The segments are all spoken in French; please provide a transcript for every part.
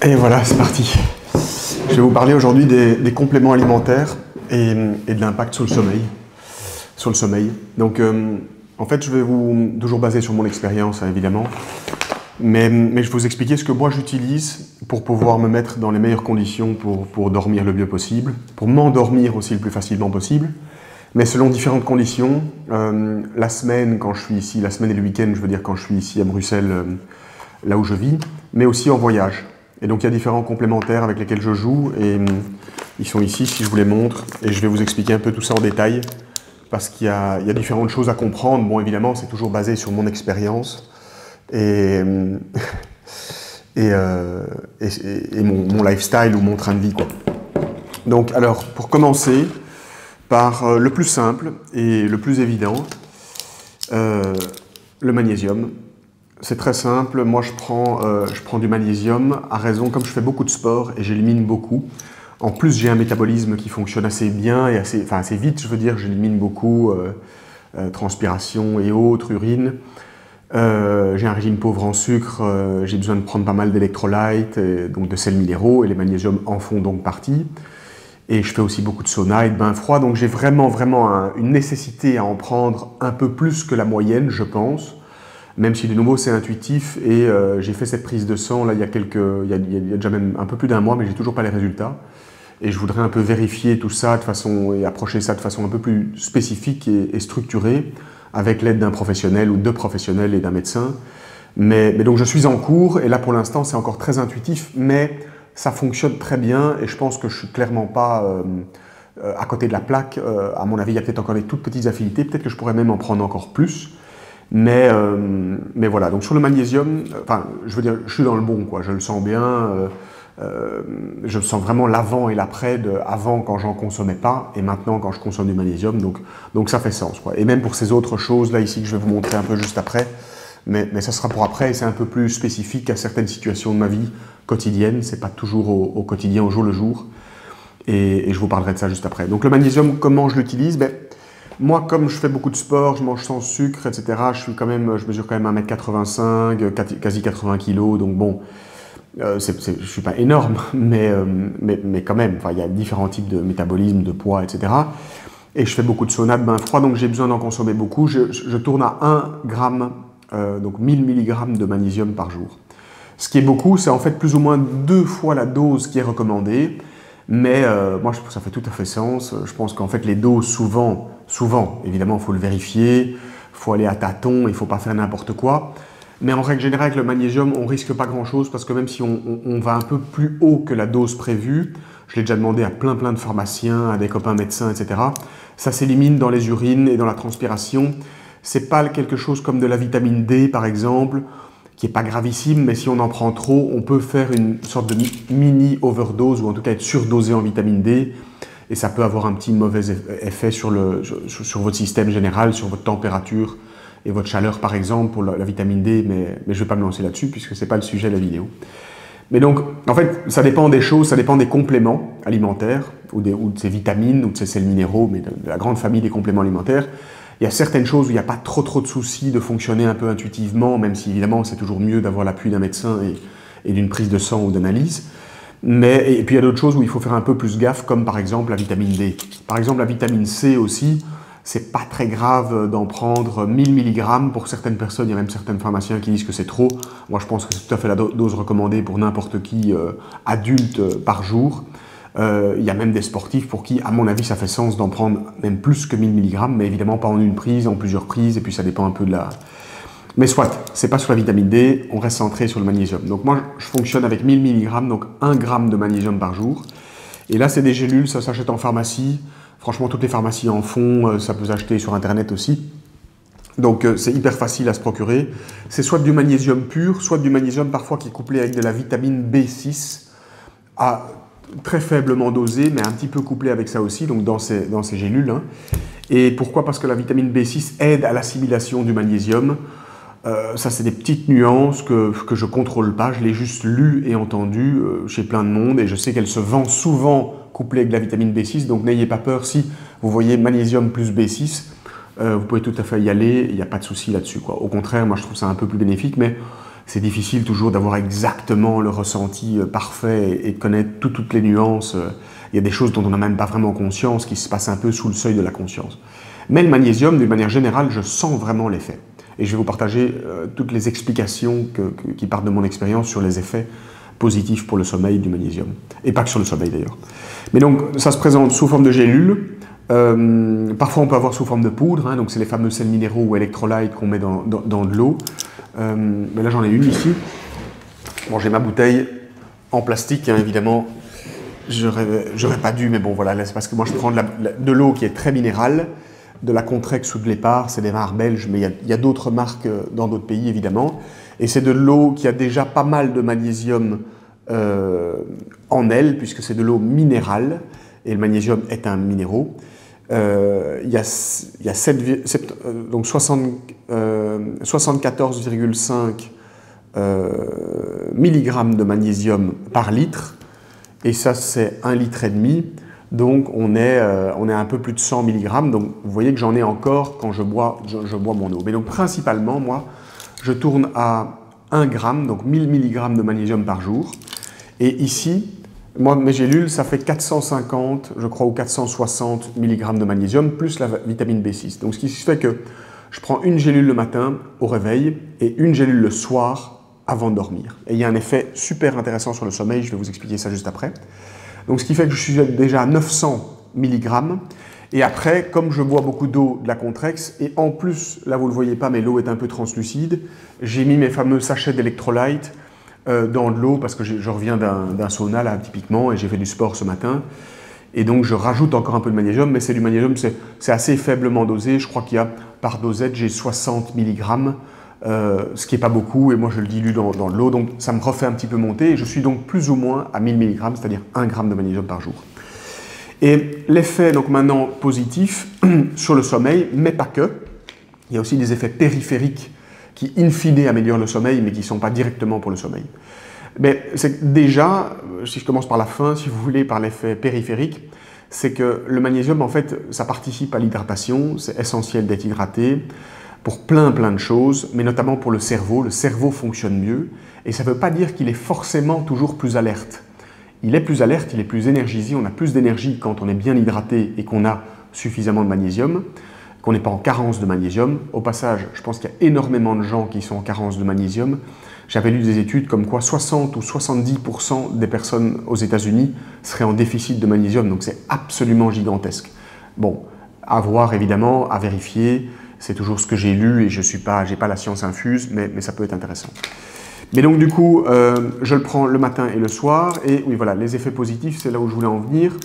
Et voilà, c'est parti. Je vais vous parler aujourd'hui des compléments alimentaires et de l'impact sur le sommeil. Donc, en fait, je vais vous toujours baser sur mon expérience, hein, évidemment, mais je vais vous expliquer ce que moi j'utilise pour pouvoir me mettre dans les meilleures conditions pour dormir le mieux possible, pour m'endormir aussi le plus facilement possible, mais selon différentes conditions. La semaine, quand je suis ici, la semaine et le week-end, je veux dire quand je suis ici à Bruxelles, là où je vis, mais aussi en voyage. Et donc il y a différents complémentaires avec lesquels je joue et ils sont ici si je vous les montre et je vais vous expliquer un peu tout ça en détail parce qu'il y a différentes choses à comprendre. Bon, évidemment, c'est toujours basé sur mon expérience et mon lifestyle ou mon train de vie, quoi. Donc, alors, pour commencer par le plus simple et le plus évident, le magnésium. C'est très simple, moi je prends du magnésium à raison, comme je fais beaucoup de sport et j'élimine beaucoup. En plus j'ai un métabolisme qui fonctionne assez bien et assez vite, je veux dire, j'élimine beaucoup, transpiration et autres, urine. J'ai un régime pauvre en sucre, j'ai besoin de prendre pas mal d'électrolytes, donc de sels minéraux, et les magnésiums en font donc partie. Et je fais aussi beaucoup de sauna et de bains froids, donc j'ai vraiment une nécessité à en prendre un peu plus que la moyenne, je pense. Même si de nouveau c'est intuitif et j'ai fait cette prise de sang là, il y a déjà même un peu plus d'un mois, mais j'ai toujours pas les résultats. Et je voudrais un peu vérifier tout ça et approcher ça de façon un peu plus spécifique et structurée, avec l'aide d'un professionnel ou de professionnels et d'un médecin. Mais donc je suis en cours et là pour l'instant c'est encore très intuitif, mais ça fonctionne très bien et je pense que je suis clairement pas à côté de la plaque. À mon avis, il y a peut-être encore des toutes petites affinités, peut-être que je pourrais même en prendre encore plus. Mais voilà, donc sur le magnésium, je veux dire, je suis dans le bon, quoi, je le sens bien, je sens vraiment l'avant et l'après de avant quand j'en consommais pas et maintenant quand je consomme du magnésium, donc ça fait sens, quoi. Et même pour ces autres choses là ici que je vais vous montrer un peu juste après, mais ça sera pour après et c'est un peu plus spécifique à certaines situations de ma vie quotidienne, c'est pas toujours au quotidien, au jour le jour, et je vous parlerai de ça juste après. Donc le magnésium, comment je l'utilise? Moi, comme je fais beaucoup de sport, je mange sans sucre, etc., je mesure quand même 1m85, quasi 80 kg, donc bon, je ne suis pas énorme, mais quand même, il y a différents types de métabolisme, de poids, etc. Et je fais beaucoup de sauna, de bains froids, donc j'ai besoin d'en consommer beaucoup. Je tourne à 1 gramme, donc 1000 mg de magnésium par jour. Ce qui est beaucoup, c'est en fait plus ou moins 2 fois la dose qui est recommandée, mais moi, ça fait tout à fait sens. Je pense qu'en fait, les doses, souvent, évidemment, il faut le vérifier, il faut aller à tâtons, il ne faut pas faire n'importe quoi. Mais en règle générale, avec le magnésium, on ne risque pas grand-chose parce que même si on va un peu plus haut que la dose prévue, je l'ai déjà demandé à plein de pharmaciens, à des copains médecins, etc., ça s'élimine dans les urines et dans la transpiration. Ce n'est pas quelque chose comme de la vitamine D, par exemple, qui n'est pas gravissime, mais si on en prend trop, on peut faire une sorte de mini-overdose, ou en tout cas être surdosé en vitamine D, et ça peut avoir un petit mauvais effet sur votre système général, sur votre température et votre chaleur, par exemple, pour la vitamine D, mais je ne vais pas me lancer là-dessus, puisque ce n'est pas le sujet de la vidéo. Mais donc, en fait, ça dépend des choses, ça dépend des compléments alimentaires, ou de ces vitamines, ou de ces sels minéraux, mais de la grande famille des compléments alimentaires. Il y a certaines choses où il n'y a pas trop de soucis de fonctionner un peu intuitivement, même si évidemment c'est toujours mieux d'avoir l'appui d'un médecin et d'une prise de sang ou d'analyse. Et puis il y a d'autres choses où il faut faire un peu plus gaffe, comme par exemple la vitamine D. Par exemple la vitamine C aussi, c'est pas très grave d'en prendre 1000 mg pour certaines personnes. Il y a même certains pharmaciens qui disent que c'est trop. Moi je pense que c'est tout à fait la dose recommandée pour n'importe qui adulte par jour. Il y a même des sportifs pour qui, à mon avis, ça fait sens d'en prendre même plus que 1000 mg, mais évidemment pas en une prise, en plusieurs prises, et puis ça dépend un peu de la... Mais soit, c'est pas sur la vitamine D, on reste centré sur le magnésium. Donc moi, je fonctionne avec 1000 mg, donc 1 g de magnésium par jour. Et là, c'est des gélules, ça s'achète en pharmacie. Franchement, toutes les pharmacies en font, ça peut s'acheter sur Internet aussi. Donc c'est hyper facile à se procurer. C'est soit du magnésium pur, soit du magnésium parfois qui est couplé avec de la vitamine B6 à très faiblement dosé, mais un petit peu couplé avec ça aussi, donc dans ces gélules. Hein. Et pourquoi? Parce que la vitamine B6 aide à l'assimilation du magnésium. Ça, c'est des petites nuances que je ne contrôle pas. Je l'ai juste lu et entendu chez plein de monde, et je sais qu'elle se vend souvent couplée avec de la vitamine B6, donc n'ayez pas peur si vous voyez magnésium plus B6. Vous pouvez tout à fait y aller, il n'y a pas de souci là-dessus, quoi. Au contraire, moi je trouve ça un peu plus bénéfique, mais c'est difficile toujours d'avoir exactement le ressenti parfait et de connaître toutes les nuances. Il y a des choses dont on n'a même pas vraiment conscience, qui se passent un peu sous le seuil de la conscience. Mais le magnésium, d'une manière générale, je sens vraiment l'effet. Et je vais vous partager toutes les explications qui partent de mon expérience sur les effets positifs pour le sommeil du magnésium. Et pas que sur le sommeil d'ailleurs. Mais donc, ça se présente sous forme de gélules. Parfois, on peut avoir sous forme de poudre. Hein, donc, c'est les fameux sels minéraux ou électrolytes qu'on met dans de l'eau. Mais là, j'en ai une ici. Bon, j'ai ma bouteille en plastique, hein, évidemment. J'aurais pas dû, mais bon, voilà. C'est parce que moi, je prends de l'eau qui est très minérale, de la Contrex ou de l'Épar. C'est des marques belges, mais il y a d'autres marques dans d'autres pays, évidemment. Et c'est de l'eau qui a déjà pas mal de magnésium en elle, puisque c'est de l'eau minérale. Et le magnésium est un minéraux. Il y a 74,5 mg de magnésium par litre. Et ça, c'est 1,5 litre. Donc, on est un peu plus de 100 mg. Donc, vous voyez que j'en ai encore quand je bois mon eau. Mais donc, principalement, moi, je tourne à 1 g, donc 1000 mg de magnésium par jour. Et ici, moi, mes gélules, ça fait 450, je crois, ou 460 mg de magnésium, plus la vitamine B6. Donc, ce qui fait que je prends une gélule le matin au réveil et une gélule le soir avant de dormir. Et il y a un effet super intéressant sur le sommeil, je vais vous expliquer ça juste après. Donc, ce qui fait que je suis déjà à 900 mg. Et après, comme je bois beaucoup d'eau de la Contrex, et en plus, là, vous ne le voyez pas, mais l'eau est un peu translucide, j'ai mis mes fameux sachets d'électrolytes dans de l'eau parce que je reviens d'un sauna là typiquement et j'ai fait du sport ce matin et donc je rajoute encore un peu de magnésium, mais c'est du magnésium, c'est assez faiblement dosé. Je crois qu'il y a par dosette j'ai 60 mg, ce qui n'est pas beaucoup, et moi je le dilue dans de l'eau, donc ça me refait un petit peu monter et je suis donc plus ou moins à 1000 mg, c'est-à-dire 1 g de magnésium par jour. Et l'effet donc maintenant positif sur le sommeil, mais pas que, il y a aussi des effets périphériques qui, in fine, améliorent le sommeil, mais qui ne sont pas directement pour le sommeil. Mais c'est déjà, si je commence par la fin, si vous voulez, par l'effet périphérique, c'est que le magnésium, en fait, ça participe à l'hydratation, c'est essentiel d'être hydraté pour plein de choses, mais notamment pour le cerveau fonctionne mieux, et ça ne veut pas dire qu'il est forcément toujours plus alerte. Il est plus alerte, il est plus énergisé, on a plus d'énergie quand on est bien hydraté et qu'on a suffisamment de magnésium, qu'on n'est pas en carence de magnésium. Au passage, je pense qu'il y a énormément de gens qui sont en carence de magnésium. J'avais lu des études comme quoi 60 ou 70% des personnes aux États-Unis seraient en déficit de magnésium, donc c'est absolument gigantesque. Bon, à voir évidemment, à vérifier, c'est toujours ce que j'ai lu et je n'ai pas la science infuse, mais ça peut être intéressant. Mais donc du coup, je le prends le matin et le soir, et oui voilà, les effets positifs, c'est là où je voulais en venir.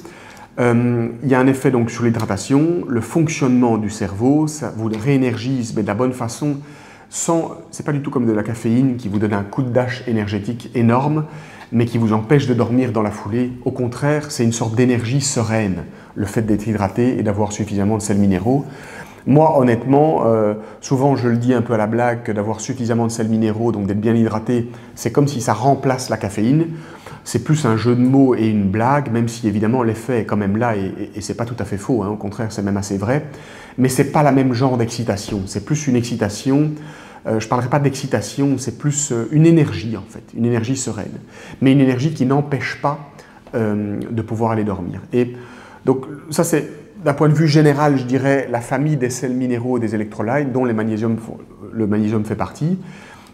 Il y a un effet donc sur l'hydratation, le fonctionnement du cerveau, ça vous réénergise, mais de la bonne façon, c'est pas du tout comme de la caféine qui vous donne un coup de dash énergétique énorme, mais qui vous empêche de dormir dans la foulée. Au contraire, c'est une sorte d'énergie sereine, le fait d'être hydraté et d'avoir suffisamment de sels minéraux. Moi, honnêtement, souvent je le dis un peu à la blague que d'avoir suffisamment de sels minéraux, donc d'être bien hydraté, c'est comme si ça remplace la caféine. C'est plus un jeu de mots et une blague, même si évidemment l'effet est quand même là et c'est pas tout à fait faux, hein, au contraire c'est même assez vrai. Mais c'est pas la même genre d'excitation, c'est plus une excitation, je parlerai pas d'excitation, c'est plus une énergie en fait, une énergie sereine. Mais une énergie qui n'empêche pas de pouvoir aller dormir. Et donc ça c'est d'un point de vue général, je dirais, la famille des sels minéraux et des électrolytes dont le magnésium fait partie.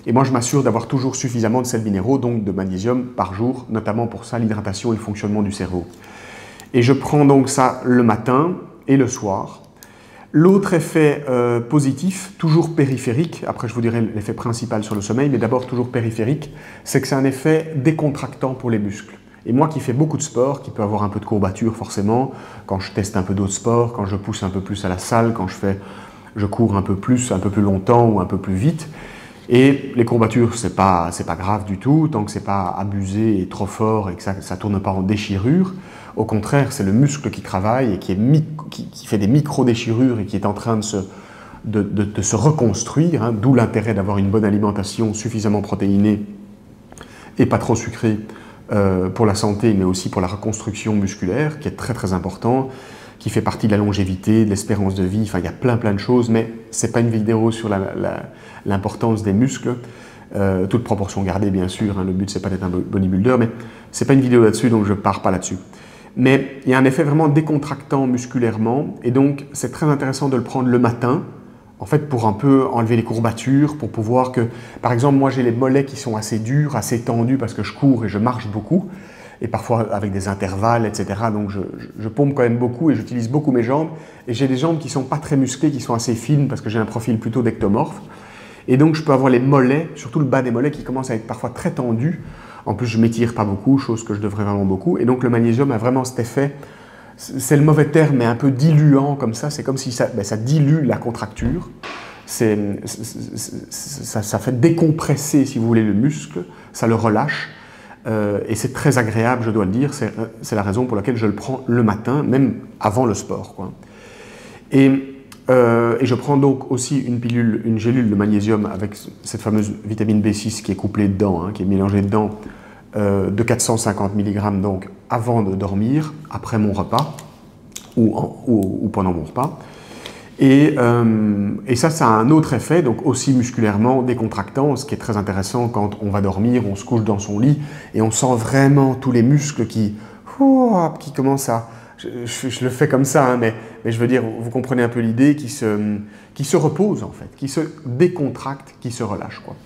Et moi, je m'assure d'avoir toujours suffisamment de sels minéraux, donc de magnésium par jour, notamment pour ça, l'hydratation et le fonctionnement du cerveau. Et je prends donc ça le matin et le soir. L'autre effet positif, toujours périphérique, après je vous dirai l'effet principal sur le sommeil, mais d'abord toujours périphérique, c'est que c'est un effet décontractant pour les muscles. Et moi qui fais beaucoup de sport, qui peut avoir un peu de courbature forcément, quand je teste un peu d'autres sports, quand je pousse un peu plus à la salle, quand je cours un peu plus longtemps ou un peu plus vite, et les courbatures, c'est pas grave du tout, tant que c'est pas abusé et trop fort et que ça tourne pas en déchirure. Au contraire, c'est le muscle qui travaille et qui fait des micro-déchirures et qui est en train de se reconstruire, hein, d'où l'intérêt d'avoir une bonne alimentation suffisamment protéinée et pas trop sucrée pour la santé, mais aussi pour la reconstruction musculaire, qui est très important, qui fait partie de la longévité, de l'espérance de vie, enfin il y a plein de choses, mais ce n'est pas une vidéo sur l'importance des muscles. toute proportion gardée bien sûr, hein, le but c'est pas d'être un bodybuilder, mais c'est pas une vidéo là-dessus donc je pars pas là-dessus. Mais il y a un effet vraiment décontractant musculairement et donc c'est très intéressant de le prendre le matin, en fait pour un peu enlever les courbatures, pour pouvoir que, par exemple moi j'ai les mollets qui sont assez durs, assez tendus parce que je cours et je marche beaucoup, et parfois avec des intervalles, etc. Donc je pompe quand même beaucoup et j'utilise beaucoup mes jambes. Et j'ai des jambes qui ne sont pas très musclées, qui sont assez fines parce que j'ai un profil plutôt d'ectomorphe. Et donc je peux avoir les mollets, surtout le bas des mollets qui commencent à être parfois très tendus. En plus je ne m'étire pas beaucoup, chose que je devrais vraiment beaucoup. Et donc le magnésium a vraiment cet effet, c'est le mauvais terme, mais un peu diluant comme ça. C'est comme si ça dilue la contracture. Ça fait décompresser, si vous voulez, le muscle, ça le relâche. Et c'est très agréable, je dois le dire, c'est la raison pour laquelle je le prends le matin, même avant le sport, quoi. Et je prends donc aussi une gélule de magnésium avec cette fameuse vitamine B6 qui est couplée dedans, hein, qui est mélangée dedans, de 450 mg donc avant de dormir, après mon repas ou pendant mon repas. Et ça a un autre effet, donc aussi musculairement décontractant, ce qui est très intéressant quand on va dormir, on se couche dans son lit et on sent vraiment tous les muscles qui commencent à... Je le fais comme ça, hein, mais je veux dire, vous comprenez un peu l'idée, qui se reposent en fait, qui se décontractent, qui se relâchent, quoi.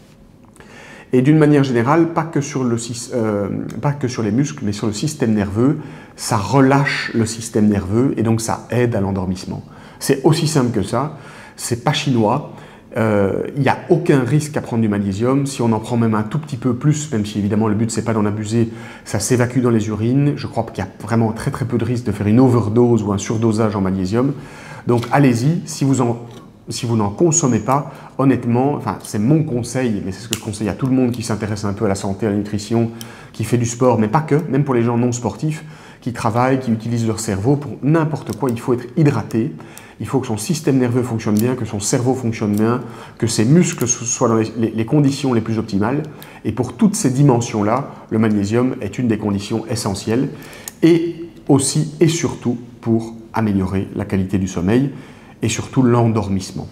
Et d'une manière générale, pas que sur les muscles, mais sur le système nerveux, ça relâche le système nerveux et donc ça aide à l'endormissement. C'est aussi simple que ça, c'est pas chinois, il n'y a aucun risque à prendre du magnésium. Si on en prend même un tout petit peu plus, même si évidemment le but c'est pas d'en abuser, ça s'évacue dans les urines. Je crois qu'il y a vraiment très très peu de risque de faire une overdose ou un surdosage en magnésium. Donc allez-y, si vous n'en consommez pas, honnêtement, enfin c'est mon conseil, mais c'est ce que je conseille à tout le monde qui s'intéresse un peu à la santé, à la nutrition, qui fait du sport, mais pas que, même pour les gens non sportifs, qui travaillent, qui utilisent leur cerveau, pour n'importe quoi, il faut être hydraté. Il faut que son système nerveux fonctionne bien, que son cerveau fonctionne bien, que ses muscles soient dans les conditions les plus optimales. Et pour toutes ces dimensions-là, le magnésium est une des conditions essentielles. Et aussi et surtout pour améliorer la qualité du sommeil et surtout l'endormissement.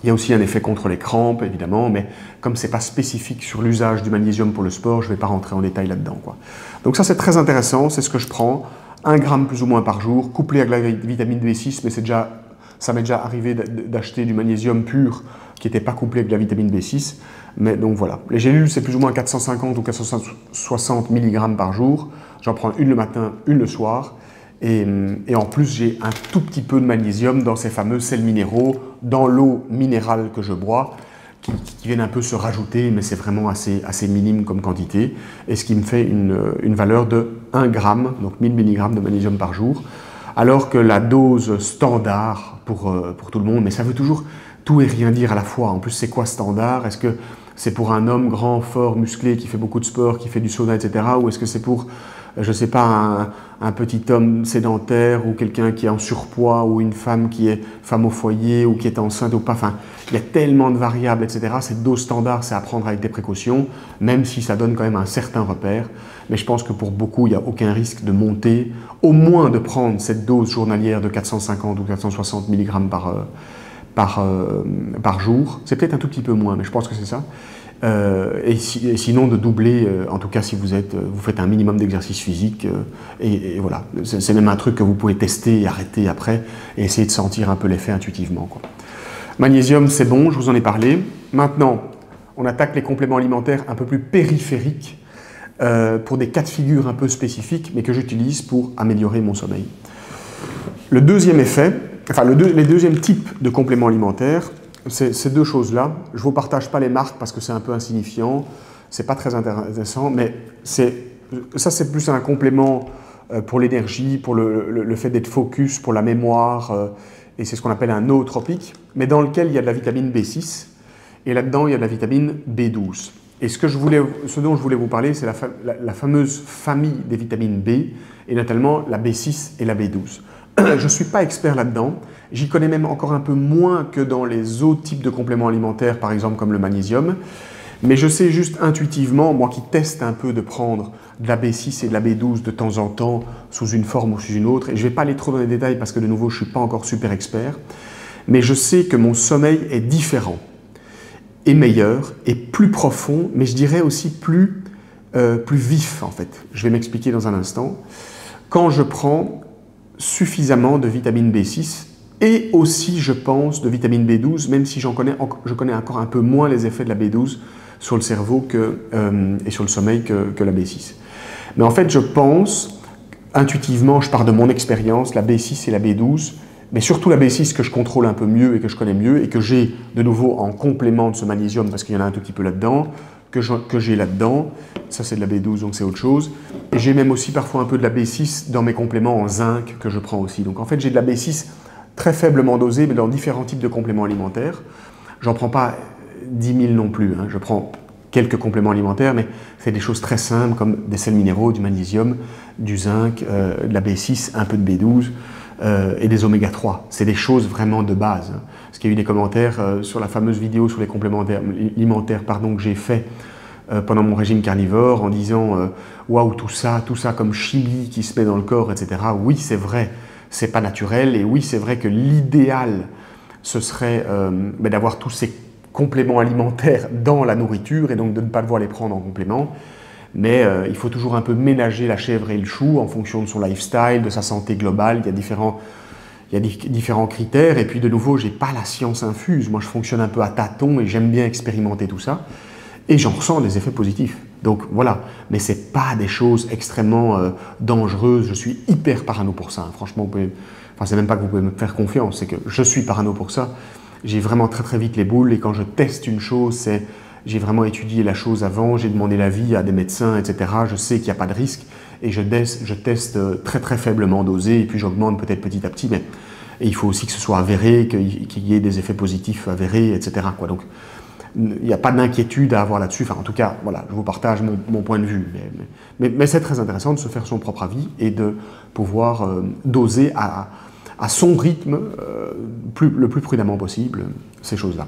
Il y a aussi un effet contre les crampes, évidemment, mais comme ce n'est pas spécifique sur l'usage du magnésium pour le sport, je ne vais pas rentrer en détail là-dedans, quoi. Donc ça, c'est très intéressant, c'est ce que je prends. 1 gramme plus ou moins par jour, couplé avec la vitamine B6, mais ça m'est déjà arrivé d'acheter du magnésium pur qui n'était pas couplé avec la vitamine B6. Mais donc voilà, les gélules, c'est plus ou moins 450 ou 460 mg par jour. J'en prends une le matin, une le soir. Et en plus, j'ai un tout petit peu de magnésium dans ces fameux sels minéraux, dans l'eau minérale que je bois, qui viennent un peu se rajouter, mais c'est vraiment assez minime comme quantité, et ce qui me fait une valeur de 1 gramme, donc 1000 mg de magnésium par jour, alors que la dose standard pour tout le monde, mais ça veut toujours tout et rien dire à la fois. En plus, c'est quoi standard? Est-ce que c'est pour un homme grand, fort, musclé, qui fait beaucoup de sport, qui fait du sauna, etc. Ou est-ce que c'est pour, je ne sais pas, un petit homme sédentaire ou quelqu'un qui est en surpoids ou une femme qui est femme au foyer ou qui est enceinte ou pas. Enfin, il y a tellement de variables, etc. Cette dose standard, c'est à prendre avec des précautions, même si ça donne quand même un certain repère. Mais je pense que pour beaucoup, il n'y a aucun risque de monter, au moins de prendre cette dose journalière de 450 ou 460 mg par jour. C'est peut-être un tout petit peu moins, mais je pense que c'est ça. Et sinon de doubler, en tout cas si vous faites un minimum d'exercice physique, et voilà, c'est même un truc que vous pouvez tester et arrêter après, et essayer de sentir un peu l'effet intuitivement, quoi. Magnésium, c'est bon, je vous en ai parlé. Maintenant, on attaque les compléments alimentaires un peu plus périphériques, pour des cas de figure un peu spécifiques, mais que j'utilise pour améliorer mon sommeil. Le deuxième effet, enfin les deuxièmes types de compléments alimentaires, ces deux choses-là. Je ne vous partage pas les marques parce que c'est un peu insignifiant, c'est pas très intéressant, mais ça c'est plus un complément pour l'énergie, pour le fait d'être focus, pour la mémoire, et c'est ce qu'on appelle un nootropique, mais dans lequel il y a de la vitamine B6, et là-dedans il y a de la vitamine B12. Et ce dont je voulais vous parler, c'est la fameuse famille des vitamines B, et notamment la B6 et la B12. Je ne suis pas expert là-dedans, j'y connais même encore un peu moins que dans les autres types de compléments alimentaires, par exemple comme le magnésium, mais je sais juste intuitivement, moi qui teste un peu de prendre de la B6 et de la B12 de temps en temps, sous une forme ou sous une autre, et je ne vais pas aller trop dans les détails parce que de nouveau je ne suis pas encore super expert, mais je sais que mon sommeil est différent. est meilleur, et plus profond, mais je dirais aussi plus vif en fait. Je vais m'expliquer dans un instant. Quand je prends suffisamment de vitamine B6 et aussi, je pense, de vitamine B12, même si je connais encore un peu moins les effets de la B12 sur le cerveau et sur le sommeil que la B6. Mais en fait, je pense, intuitivement, je pars de mon expérience, la B6 et la B12, mais surtout la B6 que je contrôle un peu mieux et que je connais mieux et que j'ai de nouveau en complément de ce magnésium, parce qu'il y en a un tout petit peu là-dedans, que j'ai là-dedans. Ça, c'est de la B12, donc c'est autre chose. Et j'ai même aussi parfois un peu de la B6 dans mes compléments en zinc que je prends aussi. Donc en fait, j'ai de la B6 très faiblement dosée, mais dans différents types de compléments alimentaires. J'en prends pas 10 000 non plus. Hein. Je prends quelques compléments alimentaires, mais c'est des choses très simples comme des sels minéraux, du magnésium, du zinc, de la B6, un peu de B12 et des oméga 3. C'est des choses vraiment de base. Hein. Parce qu'il y a eu des commentaires sur la fameuse vidéo sur les compléments alimentaires que j'ai fait pendant mon régime carnivore en disant waouh, tout ça comme chimie qui se met dans le corps, etc. Oui, c'est vrai, c'est pas naturel, et oui, c'est vrai que l'idéal ce serait d'avoir tous ces compléments alimentaires dans la nourriture et donc de ne pas devoir les prendre en complément. Mais il faut toujours un peu ménager la chèvre et le chou en fonction de son lifestyle, de sa santé globale. Il y a différents critères. Et puis de nouveau, je n'ai pas la science infuse. Moi, je fonctionne un peu à tâtons et j'aime bien expérimenter tout ça. Et j'en ressens des effets positifs. Donc voilà. Mais ce n'est pas des choses extrêmement dangereuses. Je suis hyper parano pour ça. Franchement, c'est même pas que vous pouvez me faire confiance. C'est que je suis parano pour ça. J'ai vraiment très très vite les boules. Et quand je teste une chose, j'ai vraiment étudié la chose avant, j'ai demandé l'avis à des médecins, etc. Je sais qu'il n'y a pas de risque et je teste très très faiblement dosé et puis j'augmente peut-être petit à petit. Mais il faut aussi que ce soit avéré, qu'il y ait des effets positifs avérés, etc. Donc il n'y a pas d'inquiétude à avoir là-dessus. Enfin, en tout cas, voilà, je vous partage mon point de vue. Mais c'est très intéressant de se faire son propre avis et de pouvoir doser à son rythme le plus prudemment possible ces choses-là,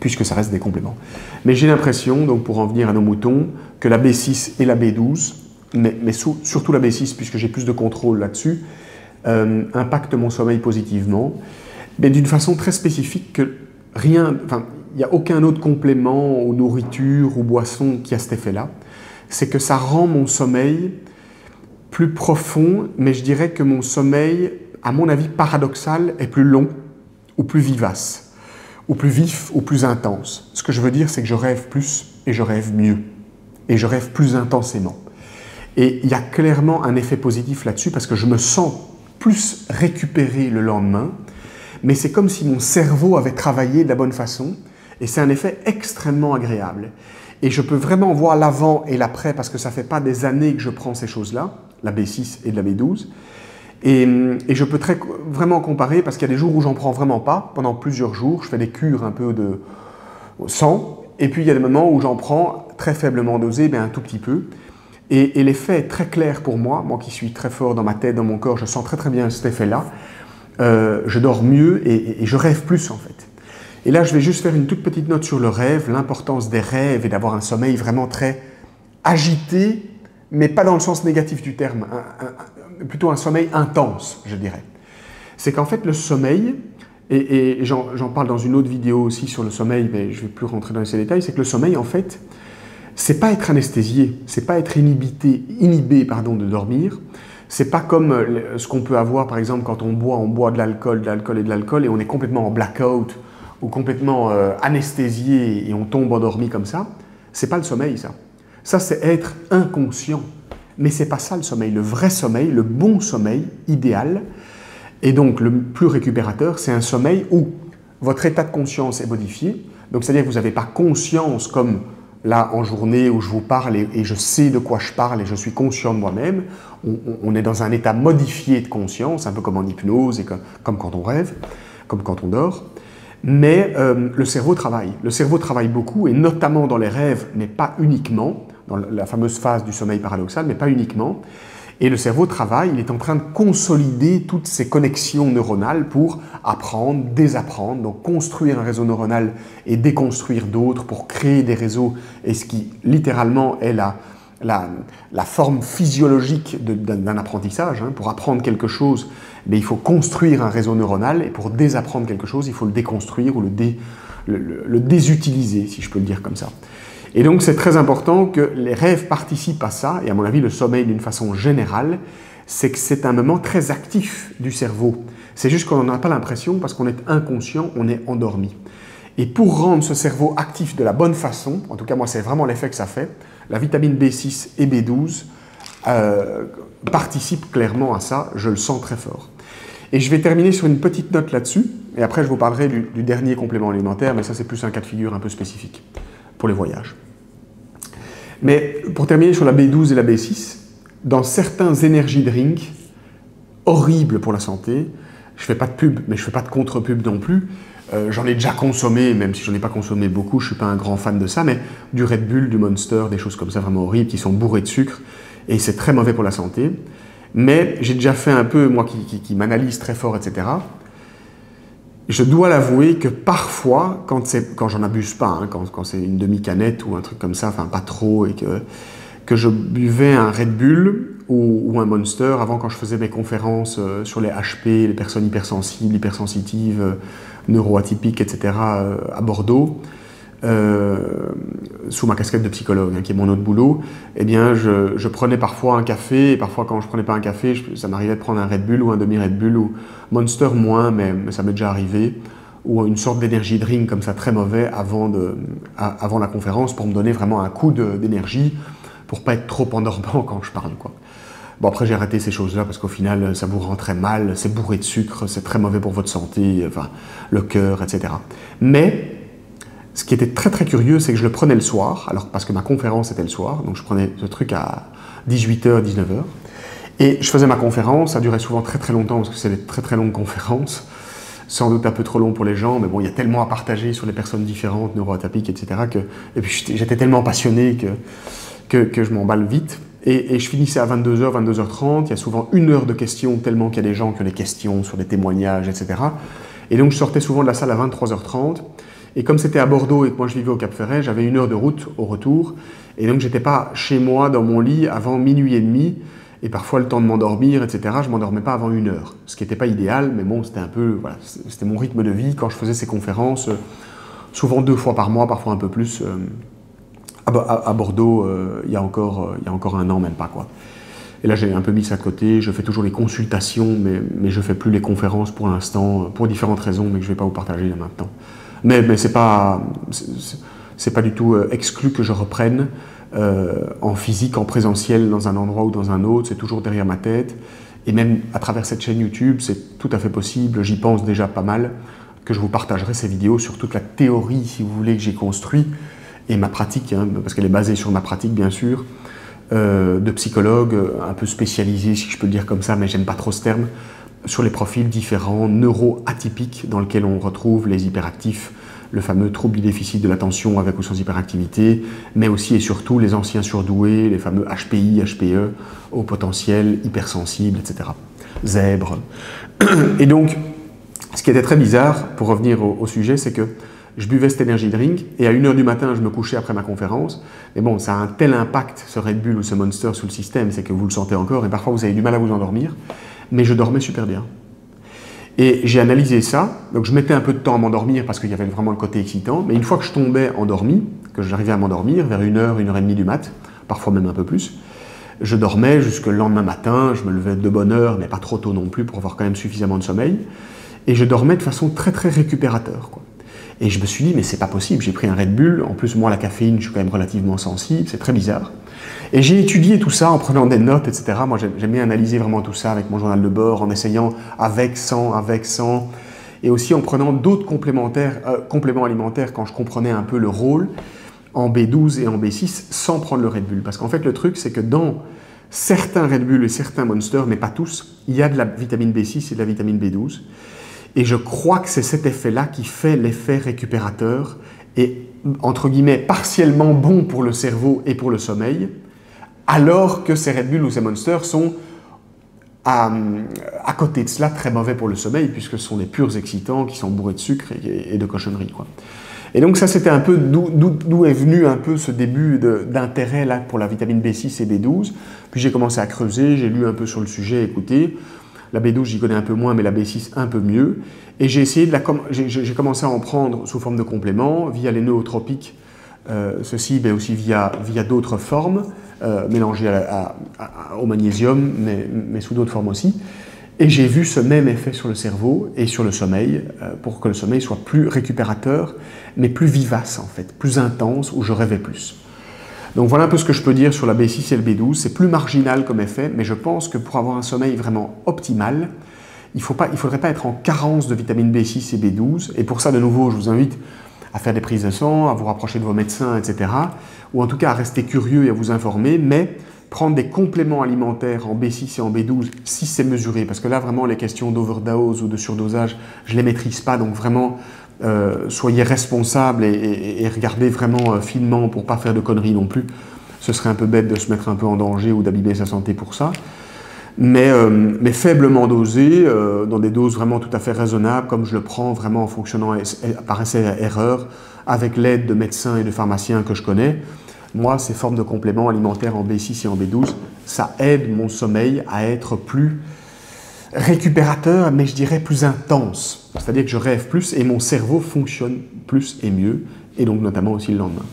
puisque ça reste des compléments. Mais j'ai l'impression, donc pour en venir à nos moutons, que la B6 et la B12, mais surtout la B6, puisque j'ai plus de contrôle là-dessus, impactent mon sommeil positivement, mais d'une façon très spécifique que il n'y a aucun autre complément ou nourriture ou boisson qui a cet effet-là. C'est que ça rend mon sommeil plus profond, mais je dirais que mon sommeil, à mon avis paradoxal, est plus long ou plus vivace, ou plus vif, ou plus intense. Ce que je veux dire, c'est que je rêve plus et je rêve mieux. Et je rêve plus intensément. Et il y a clairement un effet positif là-dessus parce que je me sens plus récupéré le lendemain, mais c'est comme si mon cerveau avait travaillé de la bonne façon et c'est un effet extrêmement agréable. Et je peux vraiment voir l'avant et l'après parce que ça ne fait pas des années que je prends ces choses-là, la B6 et de la B12. Et je peux vraiment comparer parce qu'il y a des jours où j'en prends vraiment pas, pendant plusieurs jours, je fais des cures un peu de sang, et puis il y a des moments où j'en prends très faiblement dosé, un tout petit peu. Et l'effet est très clair pour moi qui suis très fort dans ma tête, dans mon corps, je sens très très bien cet effet-là. Je dors mieux et je rêve plus en fait. Et là, je vais juste faire une toute petite note sur le rêve, l'importance des rêves et d'avoir un sommeil vraiment très agité, mais pas dans le sens négatif du terme, plutôt un sommeil intense, je dirais. C'est qu'en fait, le sommeil, et j'en parle dans une autre vidéo aussi sur le sommeil, mais je ne vais plus rentrer dans ces détails, c'est que le sommeil, en fait, c'est pas être anesthésié, c'est pas être inhibé de dormir. C'est pas comme ce qu'on peut avoir, par exemple, quand on boit de l'alcool, et on est complètement en blackout ou complètement anesthésié et on tombe endormi comme ça. C'est pas le sommeil, ça. Ça, c'est être inconscient. Mais c'est pas ça le sommeil. Le vrai sommeil, le bon sommeil idéal, et donc le plus récupérateur, c'est un sommeil où votre état de conscience est modifié. Donc, c'est-à-dire que vous n'avez pas conscience comme là en journée où je vous parle et je sais de quoi je parle et je suis conscient de moi-même. On est dans un état modifié de conscience, un peu comme en hypnose et comme quand on rêve, comme quand on dort. Mais le cerveau travaille. Le cerveau travaille beaucoup et notamment dans les rêves, mais pas uniquement, dans la fameuse phase du sommeil paradoxal, mais pas uniquement. Et le cerveau travaille, il est en train de consolider toutes ces connexions neuronales pour apprendre, désapprendre, donc construire un réseau neuronal et déconstruire d'autres pour créer des réseaux, et ce qui littéralement est la forme physiologique d'un apprentissage. Pour apprendre quelque chose, il faut construire un réseau neuronal, et pour désapprendre quelque chose, il faut le déconstruire ou le désutiliser, si je peux le dire comme ça. Et donc c'est très important que les rêves participent à ça, et à mon avis le sommeil d'une façon générale, c'est que c'est un moment très actif du cerveau. C'est juste qu'on n'en a pas l'impression parce qu'on est inconscient, on est endormi. Et pour rendre ce cerveau actif de la bonne façon, en tout cas moi c'est vraiment l'effet que ça fait, la vitamine B6 et B12 participent clairement à ça, je le sens très fort. Et je vais terminer sur une petite note là-dessus, et après je vous parlerai du dernier complément alimentaire, mais ça c'est plus un cas de figure un peu spécifique pour les voyages. Mais pour terminer sur la B12 et la B6, dans certains energy drinks, horribles pour la santé, je ne fais pas de pub, mais je ne fais pas de contre-pub non plus, j'en ai déjà consommé, même si je n'en ai pas consommé beaucoup, je ne suis pas un grand fan de ça, mais du Red Bull, du Monster, des choses comme ça vraiment horribles, qui sont bourrées de sucre, et c'est très mauvais pour la santé. Mais j'ai déjà fait un peu, moi qui m'analyse très fort, etc., je dois l'avouer que parfois, quand j'en abuse pas, hein, quand c'est une demi-canette ou un truc comme ça, enfin pas trop, et que je buvais un Red Bull ou un Monster avant quand je faisais mes conférences sur les HP, les personnes hypersensibles, hypersensitives, neuroatypiques, etc. À Bordeaux, sous ma casquette de psychologue, hein, qui est mon autre boulot, eh bien je prenais parfois un café, et parfois quand je prenais pas un café, ça m'arrivait de prendre un Red Bull ou un demi-Red Bull, ou Monster moins, mais ça m'est déjà arrivé, ou une sorte d'énergie drink comme ça très mauvais avant la conférence pour me donner vraiment un coup d'énergie pour pas être trop endormant quand je parle, quoi. Bon, après j'ai arrêté ces choses-là parce qu'au final ça vous rend très mal, c'est bourré de sucre, c'est très mauvais pour votre santé, enfin le cœur, etc. Mais ce qui était très très curieux, c'est que je le prenais le soir, alors parce que ma conférence était le soir, donc je prenais ce truc à 18h, 19h, et je faisais ma conférence, ça durait souvent très très longtemps parce que c'est des très très longues conférences, sans doute un peu trop long pour les gens, mais bon, il y a tellement à partager sur les personnes différentes, neuroatypiques, etc. Et puis j'étais tellement passionné que je m'emballe vite. Et je finissais à 22h, 22h30, il y a souvent 1 heure de questions, tellement qu'il y a des gens qui ont des questions sur des témoignages, etc. Et donc je sortais souvent de la salle à 23h30, et comme c'était à Bordeaux et que moi je vivais au Cap-Ferret, j'avais 1 heure de route au retour, et donc j'étais pas chez moi dans mon lit avant minuit et demi, et parfois le temps de m'endormir, etc. Je m'endormais pas avant 1 heure, ce qui n'était pas idéal, mais bon, c'était un peu, voilà, c'était mon rythme de vie quand je faisais ces conférences, souvent 2 fois par mois, parfois un peu plus, à Bordeaux, il y a encore 1 an, même pas, quoi. Et là, j'ai un peu mis ça de côté, je fais toujours les consultations, mais je fais plus les conférences pour l'instant, pour différentes raisons, mais que je vais pas vous partager là maintenant. Mais c'est pas du tout exclu que je reprenne en physique, en présentiel, dans un endroit ou dans un autre, c'est toujours derrière ma tête. Et même à travers cette chaîne YouTube, c'est tout à fait possible, j'y pense déjà pas mal, que je vous partagerai ces vidéos sur toute la théorie, si vous voulez, que j'ai construit, et ma pratique, hein, parce qu'elle est basée sur ma pratique, bien sûr, de psychologue, un peu spécialisé, si je peux le dire comme ça, mais j'aime pas trop ce terme, sur les profils différents, neuroatypiques, dans lesquels on retrouve les hyperactifs, le fameux trouble du déficit de l'attention avec ou sans hyperactivité, mais aussi et surtout les anciens surdoués, les fameux HPI, HPE, haut potentiel, hypersensibles, etc. Zèbres. Et donc, ce qui était très bizarre, pour revenir au sujet, c'est que je buvais cet energy drink, et à 1h du matin, je me couchais après ma conférence. Mais bon, ça a un tel impact, ce Red Bull ou ce Monster, sur le système, c'est que vous le sentez encore, et parfois vous avez du mal à vous endormir, mais je dormais super bien. Et j'ai analysé ça, donc je mettais un peu de temps à m'endormir parce qu'il y avait vraiment le côté excitant, mais une fois que je tombais endormi, que j'arrivais à m'endormir, vers 1h, 1h30 du mat, parfois même un peu plus, je dormais jusqu'au lendemain matin, je me levais de bonne heure, mais pas trop tôt non plus pour avoir quand même suffisamment de sommeil, et je dormais de façon très très récupérateur, quoi. Et je me suis dit, mais c'est pas possible, j'ai pris un Red Bull, en plus moi la caféine, je suis quand même relativement sensible, c'est très bizarre. Et j'ai étudié tout ça en prenant des notes, etc. Moi j'aime bien analyser vraiment tout ça avec mon journal de bord, en essayant avec, sans, et aussi en prenant d'autres compléments alimentaires quand je comprenais un peu le rôle en B12 et en B6 sans prendre le Red Bull. Parce qu'en fait le truc c'est que dans certains Red Bull et certains Monster, mais pas tous, il y a de la vitamine B6 et de la vitamine B12. Et je crois que c'est cet effet-là qui fait l'effet récupérateur et, entre guillemets, partiellement bon pour le cerveau et pour le sommeil, alors que ces Red Bull ou ces Monsters sont, à côté de cela, très mauvais pour le sommeil, puisque ce sont des purs excitants qui sont bourrés de sucre et de cochonneries, quoi. Et donc ça, c'était un peu d'où est venu un peu ce début d'intérêt là pour la vitamine B6 et B12. Puis j'ai commencé à creuser, j'ai lu un peu sur le sujet, écoutez. La B12, j'y connais un peu moins, mais la B6, un peu mieux. Et j'ai essayé j'ai commencé à en prendre sous forme de complément, via les nootropiques, ceci, mais aussi via d'autres formes, mélangées au magnésium, mais sous d'autres formes aussi. Et j'ai vu ce même effet sur le cerveau et sur le sommeil, pour que le sommeil soit plus récupérateur, mais plus vivace en fait, plus intense, où je rêvais plus. Donc voilà un peu ce que je peux dire sur la B6 et le B12. C'est plus marginal comme effet, mais je pense que pour avoir un sommeil vraiment optimal, il ne faudrait pas être en carence de vitamine B6 et B12. Et pour ça, de nouveau, je vous invite à faire des prises de sang, à vous rapprocher de vos médecins, etc. Ou en tout cas à rester curieux et à vous informer, mais prendre des compléments alimentaires en B6 et en B12 si c'est mesuré. Parce que là, vraiment, les questions d'overdose ou de surdosage, je ne les maîtrise pas. Donc vraiment, soyez responsables et regardez vraiment finement pour ne pas faire de conneries non plus. Ce serait un peu bête de se mettre un peu en danger ou d'abîmer sa santé pour ça. Mais faiblement dosé, dans des doses vraiment tout à fait raisonnables, comme je le prends vraiment en fonctionnant par essai-erreur, avec l'aide de médecins et de pharmaciens que je connais. Moi, ces formes de compléments alimentaires en B6 et en B12, ça aide mon sommeil à être plus récupérateur, mais je dirais plus intense. C'est-à-dire que je rêve plus et mon cerveau fonctionne plus et mieux, et donc notamment aussi le lendemain.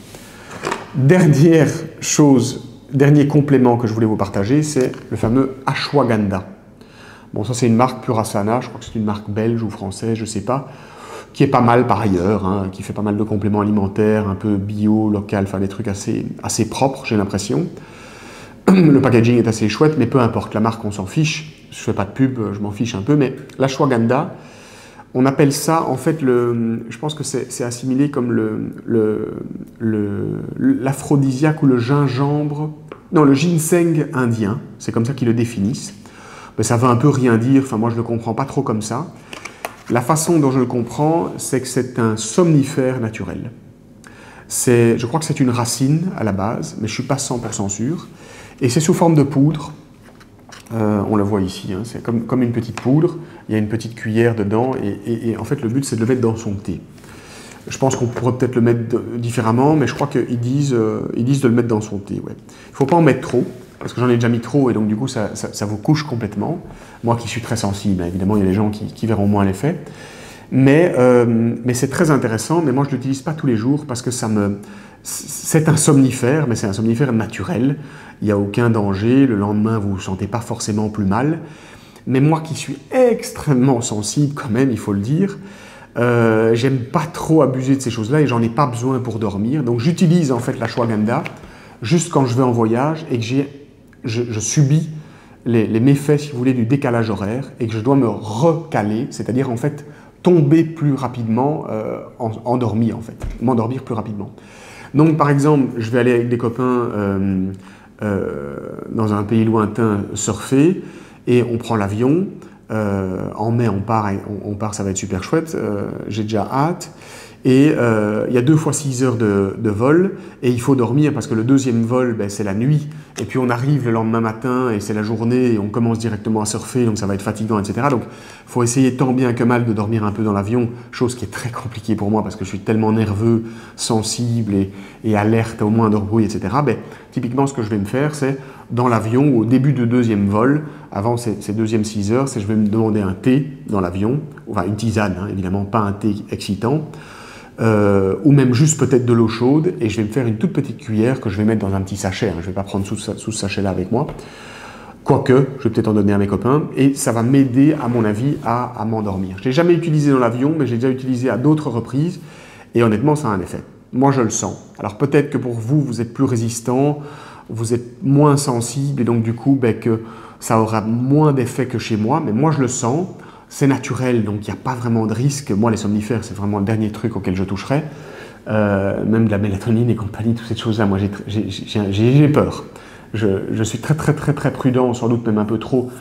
Dernière chose, dernier complément que je voulais vous partager, c'est le fameux ashwagandha. Bon, ça c'est une marque Purasana, je crois que c'est une marque belge ou française, je ne sais pas, qui est pas mal par ailleurs, hein, qui fait pas mal de compléments alimentaires, un peu bio, local, enfin des trucs assez propres, j'ai l'impression. Le packaging est assez chouette, mais peu importe, la marque on s'en fiche, je fais pas de pub, je m'en fiche un peu, mais l'ashwagandha, on appelle ça, en fait, je pense que c'est assimilé comme l'aphrodisiaque ou le gingembre, non, le ginseng indien, c'est comme ça qu'ils le définissent. Mais ça veut un peu rien dire, enfin moi je le comprends pas trop comme ça. La façon dont je le comprends, c'est que c'est un somnifère naturel. Je crois que c'est une racine à la base, mais je suis pas 100% sûr. Et c'est sous forme de poudre. On le voit ici, hein, c'est comme une petite poudre, il y a une petite cuillère dedans, et en fait le but c'est de le mettre dans son thé. Je pense qu'on pourrait peut-être le mettre différemment, mais je crois qu'ils disent de le mettre dans son thé. Ouais. Il ne faut pas en mettre trop, parce que j'en ai déjà mis trop, et donc du coup ça vous couche complètement. Moi qui suis très sensible, évidemment il y a des gens qui verront moins l'effet. Mais c'est très intéressant, mais moi je ne l'utilise pas tous les jours, parce que c'est un somnifère, mais c'est un somnifère naturel. Il n'y a aucun danger, le lendemain vous ne vous sentez pas forcément plus mal. Mais moi qui suis extrêmement sensible quand même, il faut le dire, j'aime pas trop abuser de ces choses-là et j'en ai pas besoin pour dormir. Donc j'utilise en fait l'ashwagandha juste quand je vais en voyage et que je subis les méfaits, si vous voulez, du décalage horaire et que je dois me recaler, c'est-à-dire en fait tomber plus rapidement, endormi en fait, m'endormir plus rapidement. Donc par exemple, je vais aller avec des copains dans un pays lointain surfer et on prend l'avion. En mai, on part, ça va être super chouette, j'ai déjà hâte. Et il y a 2 fois 6 heures de vol et il faut dormir parce que le deuxième vol, c'est la nuit. Et puis on arrive le lendemain matin et c'est la journée et on commence directement à surfer, donc ça va être fatigant, etc. Donc il faut essayer tant bien que mal de dormir un peu dans l'avion, chose qui est très compliquée pour moi parce que je suis tellement nerveux, sensible et alerte au moindre bruit, etc. Typiquement, ce que je vais me faire, c'est dans l'avion, au début du deuxième vol, avant ces deuxièmes 6 heures, c'est je vais me demander un thé dans l'avion, enfin une tisane, hein, évidemment, pas un thé excitant, ou même juste peut-être de l'eau chaude, et je vais me faire une toute petite cuillère que je vais mettre dans un petit sachet, hein, je ne vais pas prendre sous ce sachet-là avec moi, quoique, je vais peut-être en donner à mes copains, et ça va m'aider, à mon avis, à m'endormir. Je ne l'ai jamais utilisé dans l'avion, mais j'ai déjà utilisé à d'autres reprises, et honnêtement, ça a un effet. Moi, je le sens. Alors peut-être que pour vous, vous êtes plus résistant, vous êtes moins sensible, et donc du coup, que ça aura moins d'effet que chez moi, mais moi, je le sens. C'est naturel, donc il n'y a pas vraiment de risque. Moi, les somnifères, c'est vraiment le dernier truc auquel je toucherai. Même de la mélatonine et compagnie, toutes ces choses-là, moi, j'ai peur. Je suis très, très, très, très prudent, sans doute même un peu trop,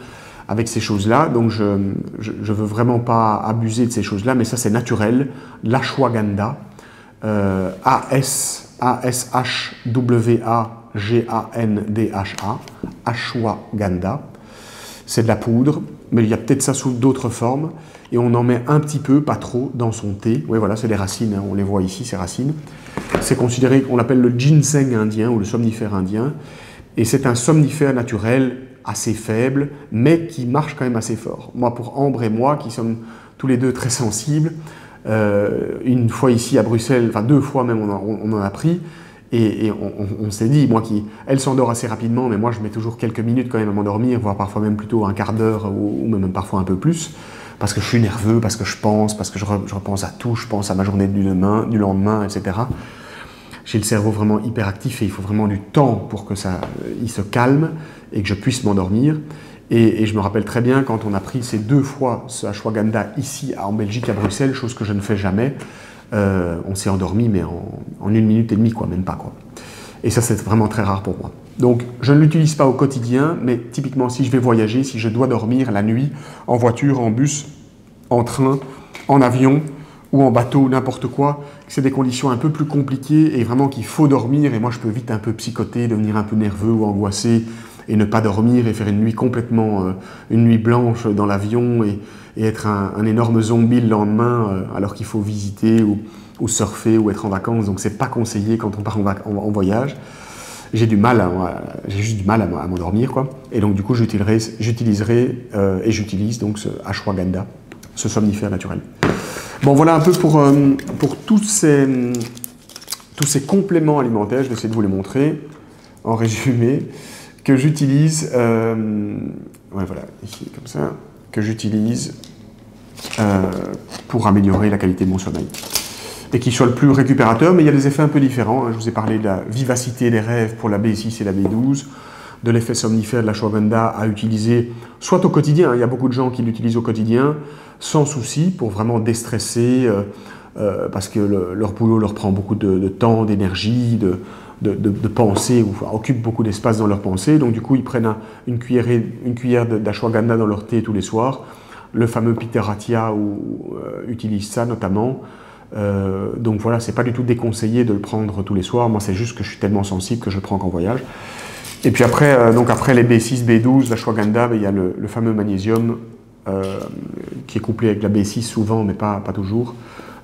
avec ces choses-là. Donc, je ne veux vraiment pas abuser de ces choses-là, mais ça, c'est naturel. L'ashwagandha, A-S-H-W-A-G-A-N-D-H-A, ashwagandha. C'est de la poudre, mais il y a peut-être ça sous d'autres formes. Et on en met un petit peu, pas trop, dans son thé. Oui, voilà, c'est les racines, hein, on les voit ici, ces racines. C'est considéré, on l'appelle le ginseng indien ou le somnifère indien. Et c'est un somnifère naturel assez faible, mais qui marche quand même assez fort. Moi, pour Ambre et moi, qui sommes tous les deux très sensibles, une fois ici à Bruxelles, enfin 2 fois même, on en a pris, et on s'est dit, elle s'endort assez rapidement, mais moi je mets toujours quelques minutes quand même à m'endormir, voire parfois même plutôt un quart d'heure, ou même parfois un peu plus, parce que je suis nerveux, parce que je pense, parce que je repense à tout, je pense à ma journée du lendemain, etc. J'ai le cerveau vraiment hyperactif et il faut vraiment du temps pour que il se calme et que je puisse m'endormir. Et je me rappelle très bien quand on a pris ces 2 fois ce ashwagandha ici en Belgique, à Bruxelles, chose que je ne fais jamais. On s'est endormi, mais en 1 minute et demie, quoi, même pas, quoi. Et ça, c'est vraiment très rare pour moi. Donc, je ne l'utilise pas au quotidien, mais typiquement, si je vais voyager, si je dois dormir la nuit, en voiture, en bus, en train, en avion ou en bateau, n'importe quoi, c'est des conditions un peu plus compliquées et vraiment qu'il faut dormir. Et moi, je peux vite un peu psychoter, devenir un peu nerveux ou angoissé et ne pas dormir et faire une nuit complètement, une nuit blanche dans l'avion et être un énorme zombie le lendemain alors qu'il faut visiter ou surfer ou être en vacances. Donc, c'est pas conseillé quand on part en voyage. J'ai juste du mal à m'endormir, quoi. Et donc, du coup, j'utiliserai et j'utilise donc ce ashwagandha, ce somnifère naturel. Bon, voilà un peu pour tous ces compléments alimentaires. Je vais essayer de vous les montrer en résumé, que j'utilise, voilà, ici, comme ça, que j'utilise pour améliorer la qualité de mon sommeil. Et qui soit le plus récupérateur, mais il y a des effets un peu différents. Je vous ai parlé de la vivacité des rêves pour la B6 et la B12, de l'effet somnifère de l'ashwagandha à utiliser soit au quotidien, il y a beaucoup de gens qui l'utilisent au quotidien, sans souci, pour vraiment déstresser, parce que leur boulot leur prend beaucoup de temps, d'énergie, de pensée, ou occupe beaucoup d'espace dans leur pensée. Donc du coup, ils prennent une cuillère d'ashwagandha dans leur thé tous les soirs. Le fameux Peter Attia utilise ça notamment. Donc voilà, c'est pas du tout déconseillé de le prendre tous les soirs. Moi, c'est juste que je suis tellement sensible que je le prends qu'en voyage. Et puis après, donc après les B6, B12, l'ashwagandha, il y a le fameux magnésium qui est couplé avec la B6 souvent, mais pas toujours,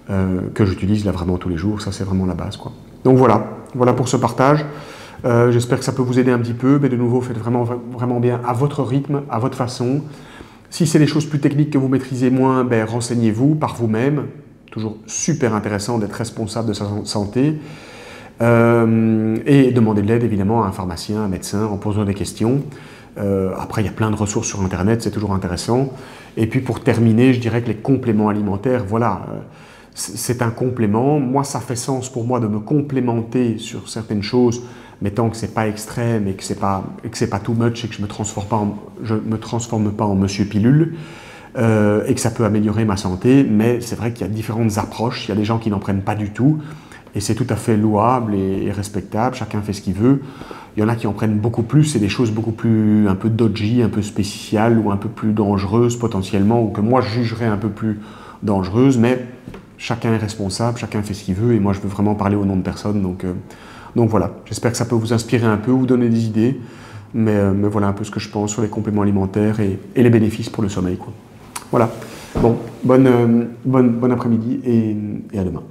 que j'utilise là vraiment tous les jours. Ça, c'est vraiment la base, quoi. Donc voilà pour ce partage. J'espère que ça peut vous aider un petit peu, mais de nouveau, faites vraiment bien à votre rythme, à votre façon. Si c'est des choses plus techniques que vous maîtrisez moins, renseignez-vous par vous-même. Toujours super intéressant d'être responsable de sa santé. Et demander de l'aide évidemment à un pharmacien, un médecin en posant des questions. Après, il y a plein de ressources sur Internet, c'est toujours intéressant. Et puis pour terminer, je dirais que les compléments alimentaires, voilà, c'est un complément. Moi, ça fait sens pour moi de me complémenter sur certaines choses, mais tant que c'est pas extrême et que c'est pas too much et que je me transforme pas en monsieur pilule. Et que ça peut améliorer ma santé, mais c'est vrai qu'il y a différentes approches. Il y a des gens qui n'en prennent pas du tout, et c'est tout à fait louable et respectable, chacun fait ce qu'il veut. Il y en a qui en prennent beaucoup plus, c'est des choses beaucoup plus un peu dodgy, un peu spéciales ou un peu plus dangereuses potentiellement, ou que moi je jugerais un peu plus dangereuses, mais chacun est responsable, chacun fait ce qu'il veut, et moi je veux vraiment parler au nom de personne, donc voilà. J'espère que ça peut vous inspirer un peu, vous donner des idées, mais voilà un peu ce que je pense sur les compléments alimentaires et les bénéfices pour le sommeil, quoi. Voilà. Bon, bon après-midi et à demain.